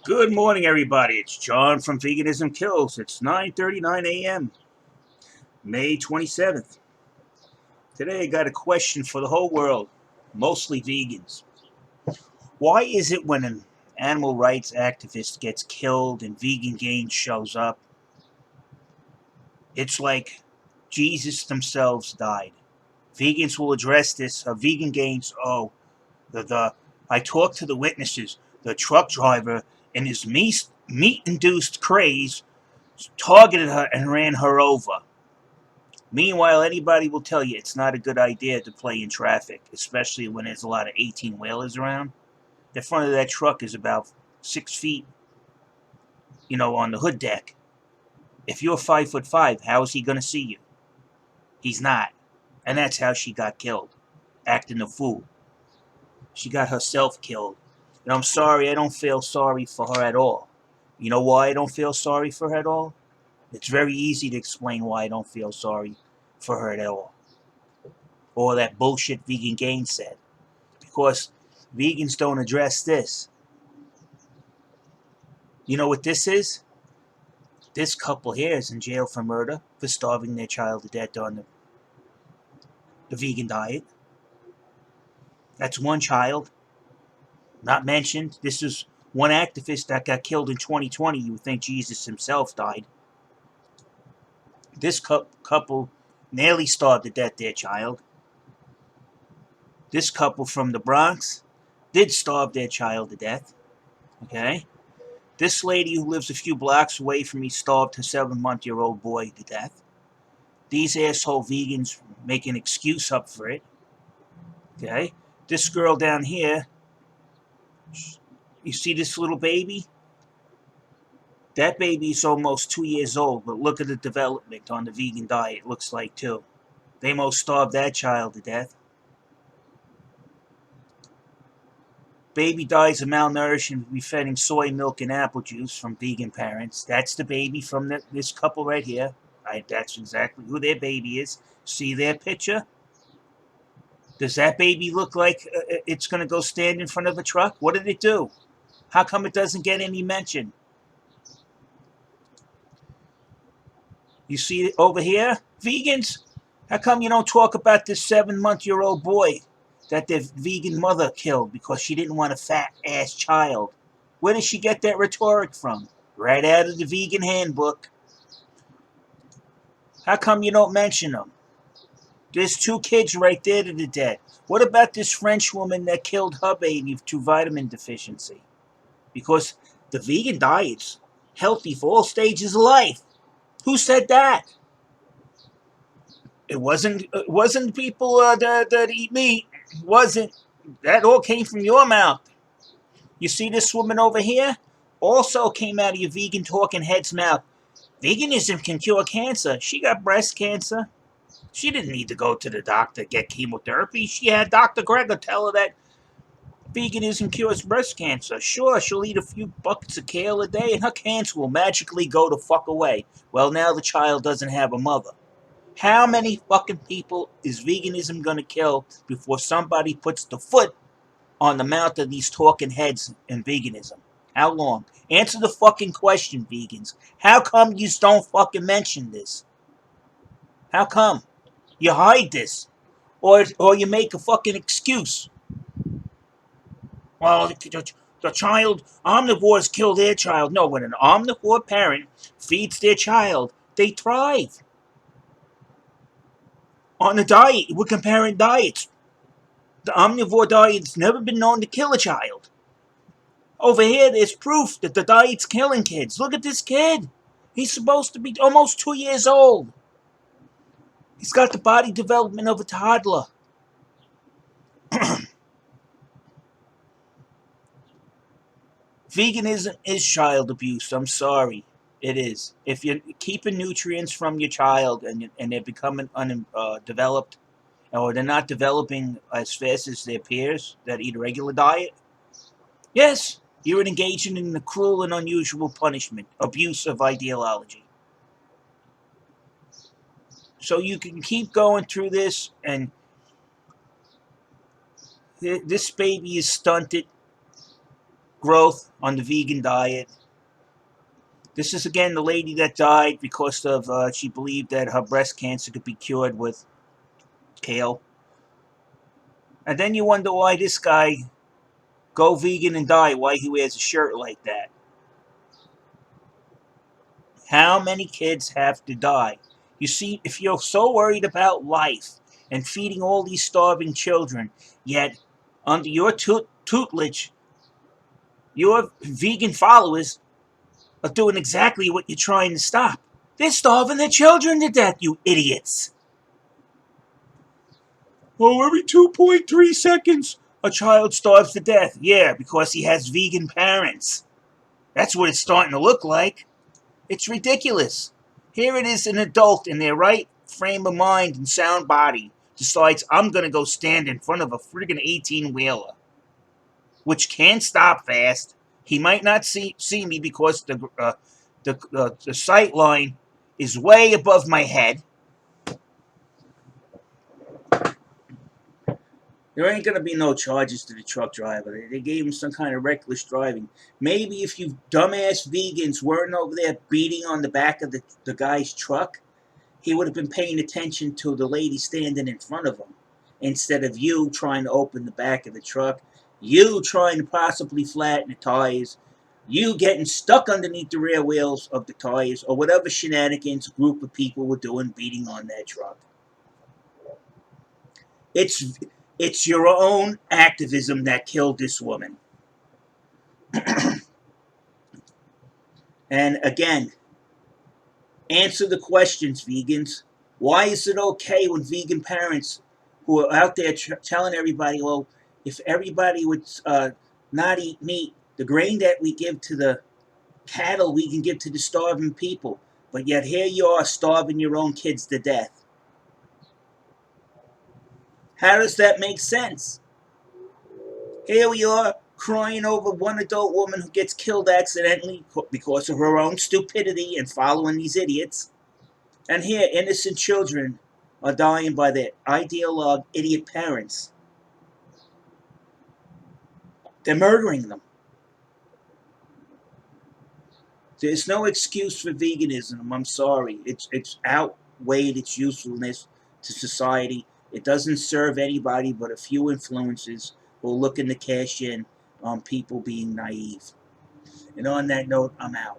Good morning, everybody. It's John from Veganism Kills. It's 9:39 a.m., May 27th. Today I got a question for the whole world, mostly vegans. Why is it when an animal rights activist gets killed and Vegan Gains shows up, it's like Jesus themselves died? Vegans will address this. Vegan Gains, I talked to the witnesses. The truck driver in his meat-induced craze targeted her and ran her over. Meanwhile, anybody will tell you it's not a good idea to play in traffic, especially when there's a lot of 18-wheelers around. The front of that truck is about 6 feet, on the hood deck. If you're 5'5", how is he going to see you? He's not. And that's how she got killed, acting a fool. She got herself killed. And I'm sorry, I don't feel sorry for her at all. You know why I don't feel sorry for her at all? It's very easy to explain why I don't feel sorry for her at all. Or that bullshit Vegan Gain said. Because vegans don't address this. You know what this is? This couple here is in jail for murder, for starving their child to death on the vegan diet. That's one child. Not mentioned. This is one activist that got killed in 2020. You would think Jesus himself died. This couple nearly starved to death their child. This couple from the Bronx did starve their child to death. Okay? This lady who lives a few blocks away from me starved her 7-month-old boy to death. These asshole vegans make an excuse up for it. Okay? This girl down here, you see this little baby? That baby's almost 2 years old, but look at the development on the vegan diet, it looks like, too. They most starved that child to death. Baby dies of malnourishment and be fed in soy milk and apple juice from vegan parents. That's the baby from this couple right here. That's exactly who their baby is. See their picture? Does that baby look like it's going to go stand in front of a truck? What did it do? How come it doesn't get any mention? You see it over here? Vegans? How come you don't talk about this 7-month-old boy that their vegan mother killed because she didn't want a fat-ass child? Where did she get that rhetoric from? Right out of the vegan handbook. How come you don't mention them? There's 2 kids right there to the dead. What about this French woman that killed her baby to vitamin deficiency? Because the vegan diet's healthy for all stages of life. Who said that? It wasn't people that eat meat. It wasn't. That all came from your mouth. You see this woman over here? Also came out of your vegan talking head's mouth. Veganism can cure cancer. She got breast cancer. She didn't need to go to the doctor to get chemotherapy. She had Dr. Greger tell her that veganism cures breast cancer. Sure, she'll eat a few buckets of kale a day and her cancer will magically go the fuck away. Well, now the child doesn't have a mother. How many fucking people is veganism gonna kill before somebody puts the foot on the mouth of these talking heads in veganism? How long? Answer the fucking question, vegans. How come you don't fucking mention this? How come? You hide this. Or you make a fucking excuse. Well, the child, omnivores kill their child. No, when an omnivore parent feeds their child, they thrive. On a diet, we're comparing diets. The omnivore diet's never been known to kill a child. Over here, there's proof that the diet's killing kids. Look at this kid. He's supposed to be almost 2 years old. He's got the body development of a toddler. Veganism is child abuse. I'm sorry. It is. If you're keeping nutrients from your child and they're becoming undeveloped, or they're not developing as fast as their peers that eat a regular diet, yes, you're engaging in the cruel and unusual punishment, abuse of ideology. So you can keep going through this, and this baby is stunted, growth on the vegan diet. This is again the lady that died because of she believed that her breast cancer could be cured with kale. And then you wonder why this guy go vegan and die, why he wears a shirt like that. How many kids have to die? You see, if you're so worried about life and feeding all these starving children, yet under your tutelage, your vegan followers are doing exactly what you're trying to stop. They're starving their children to death, you idiots. Oh, every 2.3 seconds, a child starves to death. Yeah, because he has vegan parents. That's what it's starting to look like. It's ridiculous. Here it is, an adult in their right frame of mind and sound body decides I'm going to go stand in front of a friggin' 18-wheeler, which can't stop fast. He might not see me because the sight line is way above my head. There ain't going to be no charges to the truck driver. They gave him some kind of reckless driving. Maybe if you dumbass vegans weren't over there beating on the back of the guy's truck, he would have been paying attention to the lady standing in front of him instead of you trying to open the back of the truck, you trying to possibly flatten the tires, you getting stuck underneath the rear wheels of the tires, or whatever shenanigans a group of people were doing beating on that truck. It's your own activism that killed this woman. And again, answer the questions, vegans. Why is it okay when vegan parents who are out there telling everybody, well, if everybody would not eat meat, the grain that we give to the cattle, we can give to the starving people. But yet here you are starving your own kids to death. How does that make sense? Here we are crying over one adult woman who gets killed accidentally because of her own stupidity and following these idiots. And here, innocent children are dying by their ideologue idiot parents. They're murdering them. There's no excuse for veganism. I'm sorry. It's outweighed its usefulness to society. It doesn't serve anybody but a few influencers who are looking to cash in on people being naive. And on that note, I'm out.